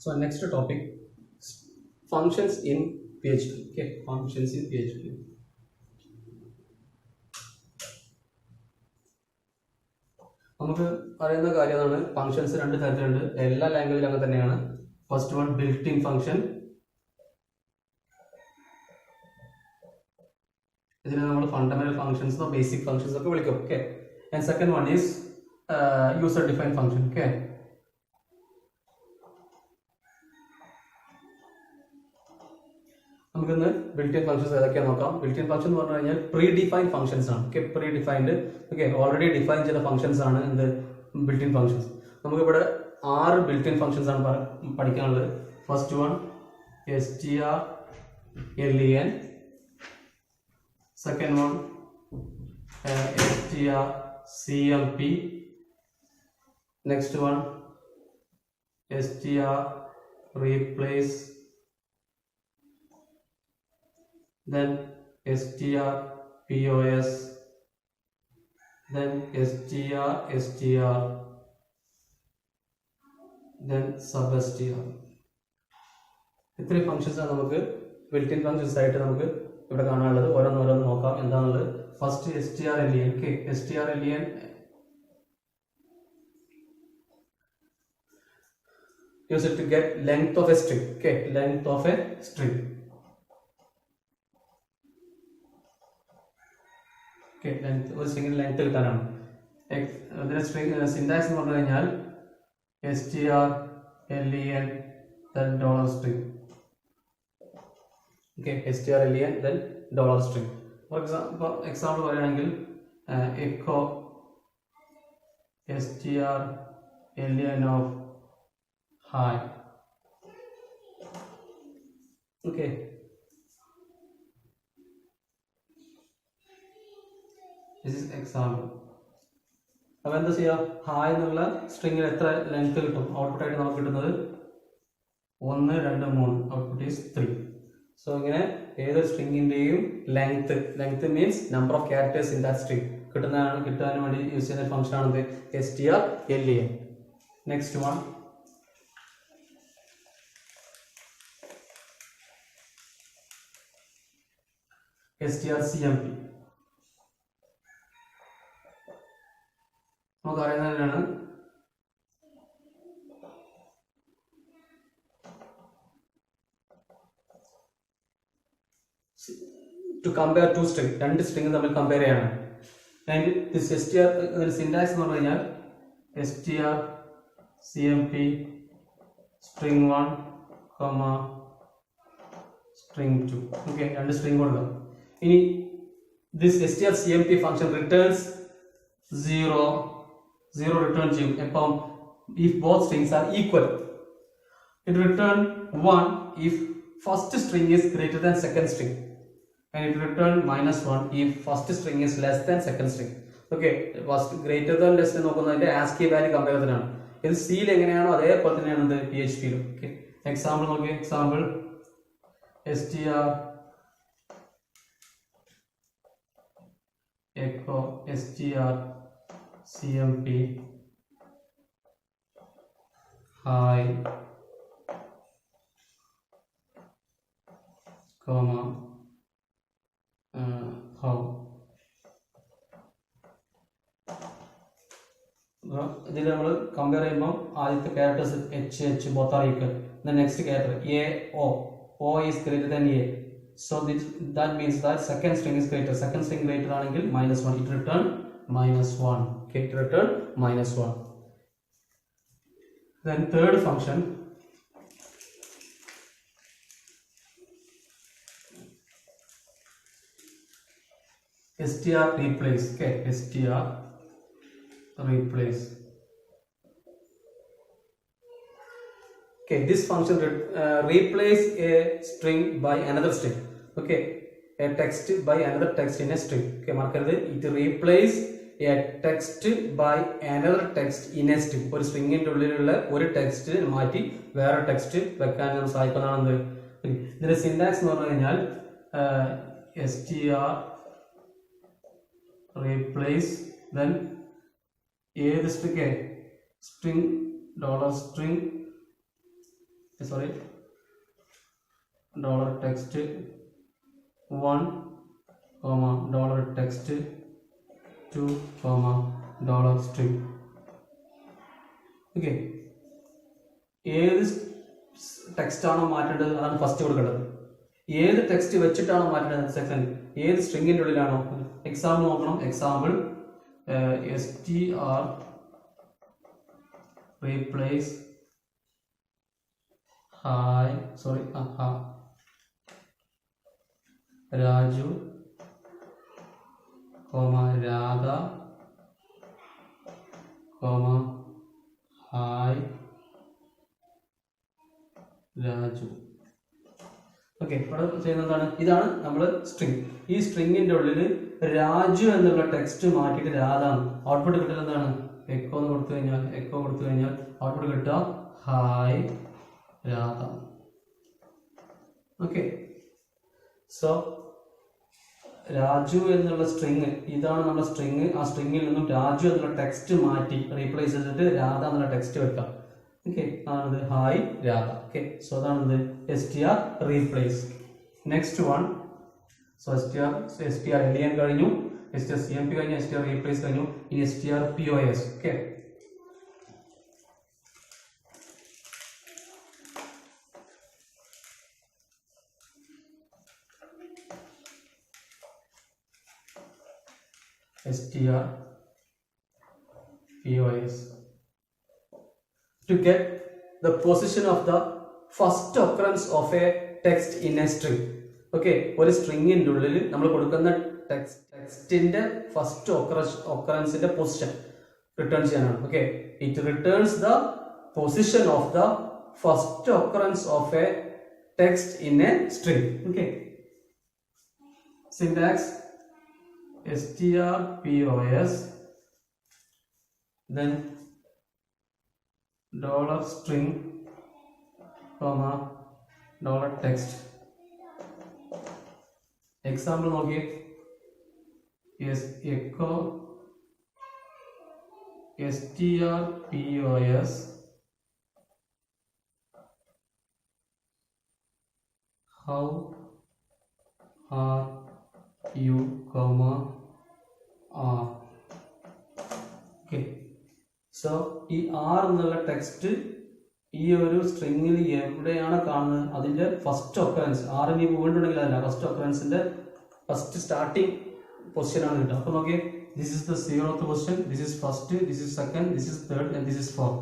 So next topic, functions in PHP. Okay, functions in PHP. നമുക്ക് അറിയുന്ന കാര്യമാണ് functions രണ്ട് തരത്തിലുണ്ട്. എല്ലാ ലാംഗ്വേജിലും അങ്ങനെ തന്നെയാണ്. First one built in function, ഇതിനെ നമ്മൾ ഫണ്ടമെന്റൽ ഫംഗ്ഷൻസ് ബേസിക് ഫംഗ്ഷൻസ് ഒക്കെ വിളിക്കും. Okay, and second one is user defined function. Okay, നമുക്കിന്ന് ബിൽറ്റ് ഇൻ ഫംഗ്ഷൻസ് ഏതൊക്കെയാണെന്ന് നോക്കാം. ബിൽറ്റ് ഇൻ ഫംഗ്ഷൻ എന്ന് പറഞ്ഞു കഴിഞ്ഞാൽ പ്രീ ഡിഫൈൻഡ് ഫംഗ്ഷൻസ് ആണ്. Okay, pre defined, okay, already define ചെയ്ത ഫംഗ്ഷൻസ് ആണ് എന്ത് ബിൽറ്റ് ഇൻ ഫംഗ്ഷൻസ്. നമുക്കിവിടെ 6 ബിൽറ്റ് ഇൻ ഫംഗ്ഷൻസ് ആണ് പഠിക്കാനുള്ളത്. First one strlen, second one strcmp, next one strreplace, then strpos, then str, then substr. ഇത്രയും functions ആണ് നമുക്ക് ബിൽറ്റ് ഇൻ ഫംഗ്ഷൻസ് ആയിട്ട് നമുക്ക് ഇവിടെ കാണാനുള്ളത്. ഓരോന്നോരോന്ന് നോക്കാം എന്താണുള്ളത്. First strlen. Okay, strlen use it to get length of a string. Okay, length of a string. Okay, length ഒരു സ്ട്രിംഗിന്റെ ലെങ്ത് കിട്ടാനാണ്. ഇതിന്റെ സ്ട്രിംഗ് സിന്റാക്സ് എന്ന് പറഞ്ഞു കഴിഞ്ഞാൽ strlen then $string. Okay, strlen then $string. For example പറയുകയാണെങ്കിൽ echo strlen of hi. Okay, this is example. അപ്പോൾ എന്താ ചെയ്യുക, ഹായ് എന്നുള്ള സ്ട്രിങ്ങിൽ എത്ര ലെങ്ത് കിട്ടും ഔട്ട്പുട്ട് ആയിട്ട് നമുക്ക് കിട്ടുന്നത് 1 2 3, ഔട്ട്പുട്ട് ഈസ് 3. സോ ഇങ്ങനെ ഏതൊരു സ്ട്രിങ്ങിന്റെയും length means number of characters in that string കിട്ടാൻ വേണ്ടി യൂസ് ചെയ്യുന്ന ഫംഗ്ഷൻ ആണ് strlen. Next one strcmp. നമുക്ക് അറിയുന്നതിനാണ് ടു കമ്പയർ ടു സ്ട്രിംഗ്, രണ്ട് സ്ട്രിംഗ് തമ്മിൽ കമ്പയർ ചെയ്യാണ്. ആൻഡ് ദിസ് സിന്റാക്സ് എന്ന് പറഞ്ഞു കഴിഞ്ഞാൽ strcmp string 1, string 2. ഓക്കെ, രണ്ട് സ്ട്രിംഗ് കൊടുക്കാം. ഇനി this strcmp function returns 0 return ചെയ്യും. അപ്പം if both strings are equal, it return 1 if first string is greater than second string, and it return -1 if first string is less than second string. Okay, first greater than less than നോക്കുന്നതിന്റെ ASCII value compare ചെയ്തതാണ്. ഇത് സിയിൽ എങ്ങനെയാണോ അതേപോലെ തന്നെയാണ് ഇത് PHP യിലും. Okay, example നോക്കി. Example echo strcmp hi, how. ഇതിൽ നമ്മൾ കമ്പയർ ചെയ്യുമ്പോൾ ആദ്യത്തെ characters h both are equal. The next character o is greater than a, so that means that second string is greater. Second string greater ആണെങ്കിൽ -1, it return -1. Okay, it return -1. Then third function strreplace. Okay, strreplace. Okay, this function replace a string by another string. Okay, a text by another text in a string. Okay, marked it replace a text by another text in a string. ഒരു സ്ട്രിങ്ങിന്റെ ഉള്ളിലുള്ള ഒരു text മാറ്റി വേറെ text വെക്കാൻ നമുക്ക് സഹായിക്കുന്നതാണ്. ഇതിന്റെ syntax എന്ന് പറഞ്ഞു കഴിഞ്ഞാൽ strreplace then ഏത് string $string sorry, $text 1, $text 2, $string. Okay, ഏത് ടെക്സ്റ്റ് ആണോ മാറ്റേണ്ടത് അതാണ് ഫസ്റ്റ് കൊടുക്കേണ്ടത്. ഏത് ടെക്സ്റ്റ് വെച്ചിട്ടാണോ മാറ്റേണ്ടത് സെക്കൻഡ്. ഏത് സ്ട്രിങ്ങിന്റെ ഉള്ളിലാണോ. എക്സാമ്പിൾ നോക്കണം. Example str replace Raju, Radha, hi Raju. Okay, ഇവിടെ ചെയ്യുന്നതാണ്, ഇതാണ് നമ്മൾ സ്ട്രിങ്. ഈ സ്ട്രിങ്ങിന്റെ ഉള്ളിൽ രാജു എന്നുള്ള ടെക്സ്റ്റ് മാറ്റിയിട്ട് രാധ ഔട്ട്പുട്ട് കിട്ടുന്നത് എന്താണ്? എക്കോ എന്ന് കൊടുത്തു കഴിഞ്ഞാൽ ഔട്ട്പുട്ട് കിട്ടുക hi Radha. Okay, so Raju എന്നുള്ള സ്ട്രിങ്, ഇതാണ് നമ്മുടെ സ്ട്രിങ്. ആ സ്ട്രിങ്ങിൽ നിന്നും രാജു എന്നുള്ള ടെക്സ്റ്റ് മാറ്റി റീപ്ലേസ് ചെയ്തിട്ട് രാധ എന്നുള്ള ടെക്സ്റ്റ് വെക്കാം. ഓക്കെ, അതാണത് ഹായ് രാധ. ഓക്കെ, സോ അതാണത് str replace. Next one, so str len കഴിഞ്ഞു, str cmp കഴിഞ്ഞു, str റീപ്ലേസ് കഴിഞ്ഞു, ഇനി str pos. Okay, str pos to get the position of the first occurrence of a text in a string. Okay, ഒരു സ്ട്രിങ്ങിന്റെ ഉള്ളിൽ നമ്മൾ കൊടുക്കുന്ന ടെക്സ്റ്റിന്റെ first ഒക്കറൻസിന്റെ position return ചെയ്യാനാണ്. Okay, it returns the position of the first occurrence of A text in A string. Okay, syntax str pos, then $string, $text. Example നോക്കിയേ. echo str pos how are you, r. Okay, so ഈ R എന്നുള്ള text ഈ ഒരു സ്ട്രിങ്ങിൽ എവിടെയാണ് കാണുന്നത് അതിന്റെ first occurrence. ആറിന് വീണ്ടുണ്ടെങ്കിൽ അതല്ല, ഫസ്റ്റ് ഒക്കറൻസിന്റെ ഫസ്റ്റ് സ്റ്റാർട്ടിങ് പൊസിഷൻ ആണ് കിട്ടുക. അപ്പൊ നോക്കിയേ, this is the 0th position, this is first, this is second, this is third and this is 4.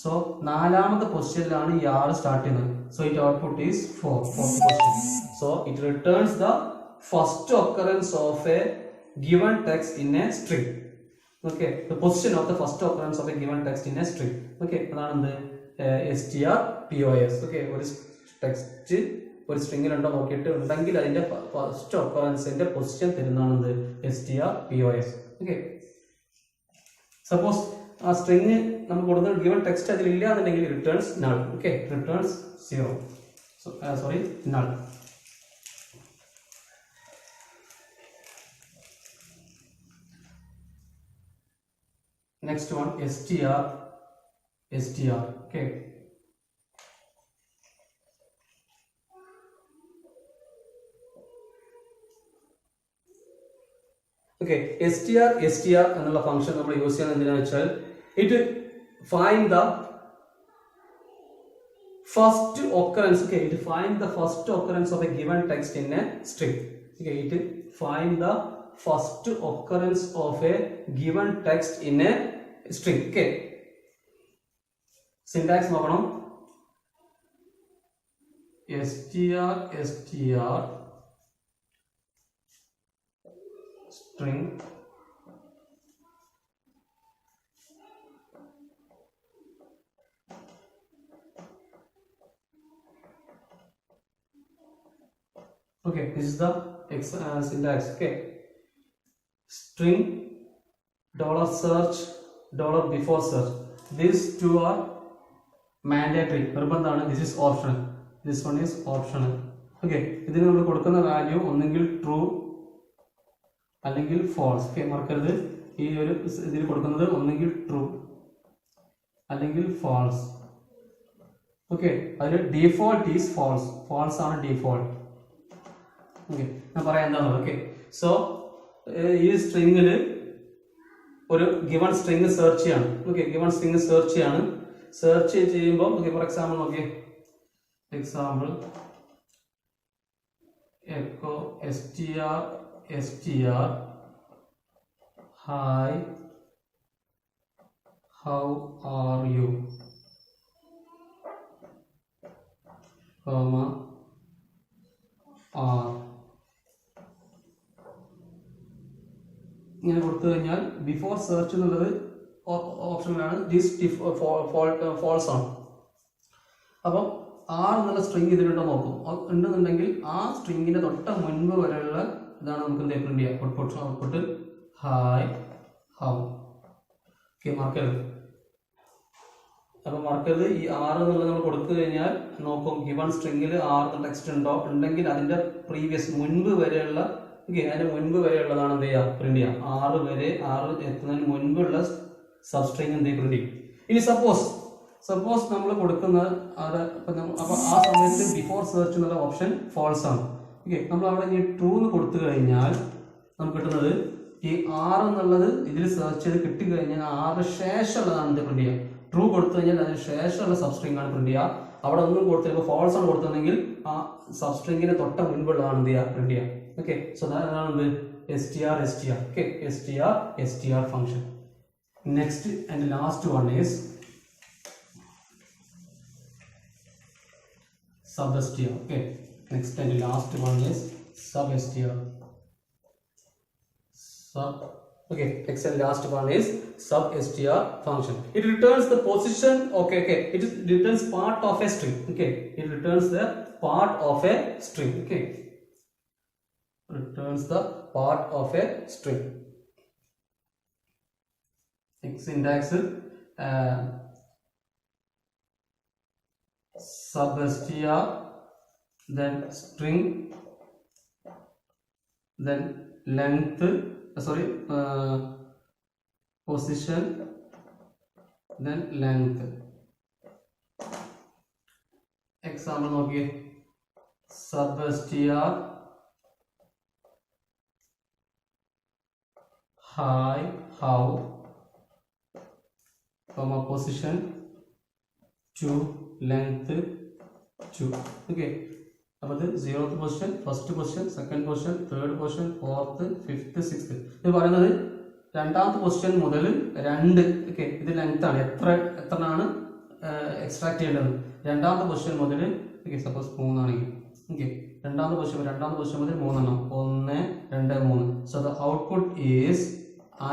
So നാലാമത്തെ പൊസിഷനിലാണ് ഈ ആർ സ്റ്റാർട്ട് ചെയ്യുന്നത്. So it output is 4th position. So it returns the first occurrence of A given text in a string. Okay, the position of the first occurrence of a given text in a string. Okay, അതാണ് str pos. Okay, ഒരു text ഒരു സ്ട്രിങ്ങിൽ ഉണ്ടോ നോക്കിയിട്ട് ഉണ്ടെങ്കിൽ അതിന്റെ first ഒക്കറൻസിന്റെ position തരുന്നതാണ് str pos. Okay, suppose ആ string നമ്മൾ കൊടുക്കുന്ന ഗിവൺ ടെക്സ്റ്റ് അതിൽ ഇല്ല എന്നുണ്ടെങ്കിൽ returns null. Okay, returns 0. Sorry null. Next one, str. Okay, okay, str എന്നുള്ള ഫംഗ്ഷൻ നമ്മൾ യൂസ് ചെയ്യുന്നത് എന്തിനാണെന്ന് വെച്ചാൽ it find the first occurrence. Okay, it find the first occurrence of a given text in a string. Okay, it find the first occurrence of a given text in a string. Okay, syntax നോക്കണം. str string okay, this is the syntax. Okay, string $search $before search, these two are mandatory, നിർബന്ധമാണ്. This is optional, this one is optional. Okay, ഇതിന് നമ്മൾ കൊടുക്കുന്ന value ഒന്നെങ്കിൽ true അല്ലെങ്കിൽ false. Okay, മറക്കരുത്, ഈ ഒരു ഇതിൽ കൊടുക്കുന്നത് ഒന്നെങ്കിൽ ട്രൂ അല്ലെങ്കിൽ ഫോൾസ്. ഓക്കെ. അതിൽ ഡീഫോൾട്ട് ഈസ് ഫോൾസ്. ഫോൾസ് ആണ് ഡീഫോൾട്ട്. ഓക്കെ, ഞാൻ പറയാം എന്താണ്. ഓക്കെ, സോ ഈ സ്ട്രിങ്ങിൽ ഒരു ഗിവൺ സ്ട്രിങ് സെർച്ച് ചെയ്യാണ്. ഓക്കെ, ഗിവൺ സ്ട്രിങ് സെർച്ച് ചെയ്യാണ്. സെർച്ച് ചെയ്യുമ്പോൾ ഓക്കെ, ഫോർ എക്സാമ്പിൾ നോക്കിയേ, example echo str hi how are you comma r ഇങ്ങനെ കൊടുത്തു കഴിഞ്ഞാൽ ബിഫോർ സെർച്ച് എന്നുള്ളത് ഓപ്ഷനിലാണ്. ദിസ് ഫോൾസ് ആണ്. അപ്പം ആർ എന്നുള്ള സ്ട്രിങ് ഇതിലുണ്ടോ നോക്കും. ഉണ്ടെന്നുണ്ടെങ്കിൽ ആ സ്ട്രിങ്ങിന്റെ തൊട്ട മുൻപ് വരെയുള്ള ഇതാണ് നമുക്ക് എന്ത് പ്രിന്റ് ചെയ്യാം. Output hi how. ഓക്കെ, മാർക്കരുത്. അപ്പൊ മാർക്കരുത്. ഈ ആർ എന്നുള്ളത് നമ്മൾ കൊടുത്തു കഴിഞ്ഞാൽ നോക്കും ഗിവൺ സ്ട്രിങ്ങിൽ ആർ എന്ന ടെക്സ്റ്റ് ഉണ്ടോ. ഉണ്ടെങ്കിൽ അതിന്റെ പ്രീവിയസ് മുൻപ് വരെയുള്ള അതിന്റെ മുൻപ് വരെയുള്ളതാണ് എന്ത് ചെയ്യുക, പ്രിന്റ് ചെയ്യാം. ആറ് എത്തുന്നതിന് മുൻപുള്ള സബ്സ്ട്രിങ് എന്ത് ചെയ്യും, പ്രിന്റ് ചെയ്യും. ഇനി സപ്പോസ് നമ്മൾ കൊടുക്കുന്ന അപ്പൊ ആ സമയത്ത് ബിഫോർ സെർച്ച് എന്നുള്ള ഓപ്ഷൻ ഫോൾസ് ആണ്. ഓക്കെ, നമ്മൾ അവിടെ ഇനി ട്രൂ എന്ന് കൊടുത്തു കഴിഞ്ഞാൽ നമുക്ക് കിട്ടുന്നത് ഈ ആർ എന്നുള്ളത് ഇതിൽ സെർച്ച് ചെയ്ത് കിട്ടിക്കഴിഞ്ഞാൽ ആറിന് ശേഷമുള്ളതാണ് എന്ത് പ്രിന്റ് ചെയ്യുക. ട്രൂ കൊടുത്തു കഴിഞ്ഞാൽ അതിന് ശേഷമുള്ള സബ്സ്ട്രിങ് ആണ് പ്രിന്റ് ചെയ്യുക. അവിടെ ഒന്നും കൊടുത്തില്ല, ഫോൾസ് ആണ് കൊടുത്തിട്ടുണ്ടെങ്കിൽ ആ സബ്സ്ട്രിങ്ങിന് തൊട്ട മുൻപുള്ളതാണ് എന്ത് ചെയ്യുക, പ്രിന്റ് ചെയ്യുക. ഓക്കെ, സോ അതാണ് str. Okay, str function. Next and last one is sub-str. Okay, next and last one is sub-str. Okay, next and last one is sub-str function. It returns the position. Okay, it returns part of a string. Okay, it returns the part of a string. Okay, returns the part of a string. Syntax sub-str, then string, then length, position, then length. Example നോക്കിയേ, sub-str hi how, comma position 2, length 2. Okay, അപ്പോൾ ഇത് 0th position, first position, second position, third position, fourth, fifth, sixth. ഇത് പറയുന്നത് രണ്ടാമത്തെ position മുതൽ 2. Okay, ഇത് length ആണ്. എത്രയാണ് എക്സ്ട്രാക്ട് ചെയ്യേണ്ടത്. രണ്ടാമത്തെ പൊസിഷൻ മുതൽ ഓക്കെ, സപ്പോസ് 3 ആണെങ്കിൽ ഓക്കെ, രണ്ടാമത്തെ പൊസിഷൻ മുതൽ 3 എണ്ണം, 1, 2, 3. So the output is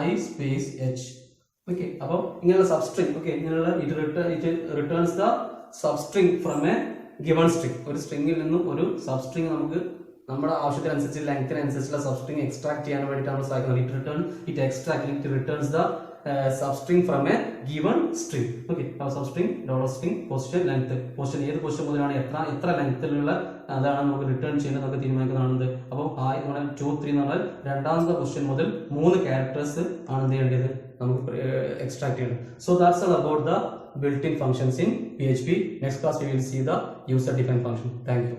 I space H. Okay, അപ്പോൾ ഇങ്ങനെയുള്ള സബ്സ്ട്രിങ്. ഓക്കെ, ഇങ്ങനെയുള്ള it returns the substring from A given string. ഒരു സ്ട്രിങ്ങിൽ നിന്നും ഒരു സബ്സ്ട്രിങ് നമുക്ക് നമ്മുടെ ആവശ്യത്തിനനുസരിച്ച് ലെങ്ത്തിനനുസരിച്ചുള്ള സബ്സ്ട്രിങ് എക്സ്ട്രാക്ട് ചെയ്യാൻ വേണ്ടിയിട്ടാണ് സാധിക്കുന്നത്. It returns the substring from A given string. Okay, substring dollar string position length. Position ഏത് പൊസിഷൻ മുതലാണ് എത്ര ലെങ്ത്തിലുള്ള അതാണ് നമുക്ക് റിട്ടേൺ ചെയ്യുന്നത് നമുക്ക് തീരുമാനിക്കുന്നതാണ്. അപ്പോൾ 2, 3 എന്ന് പറഞ്ഞാൽ രണ്ടാമത്തെ പൊസിഷൻ മുതൽ 3 ക്യാരക്ടേഴ്സ് ആണ് എന്ത് ചെയ്യേണ്ടത്, നമുക്ക് extract ചെയ്യണം. So that's all about the built-in functions in PHP. Next class we will see the user-defined function. Thank you.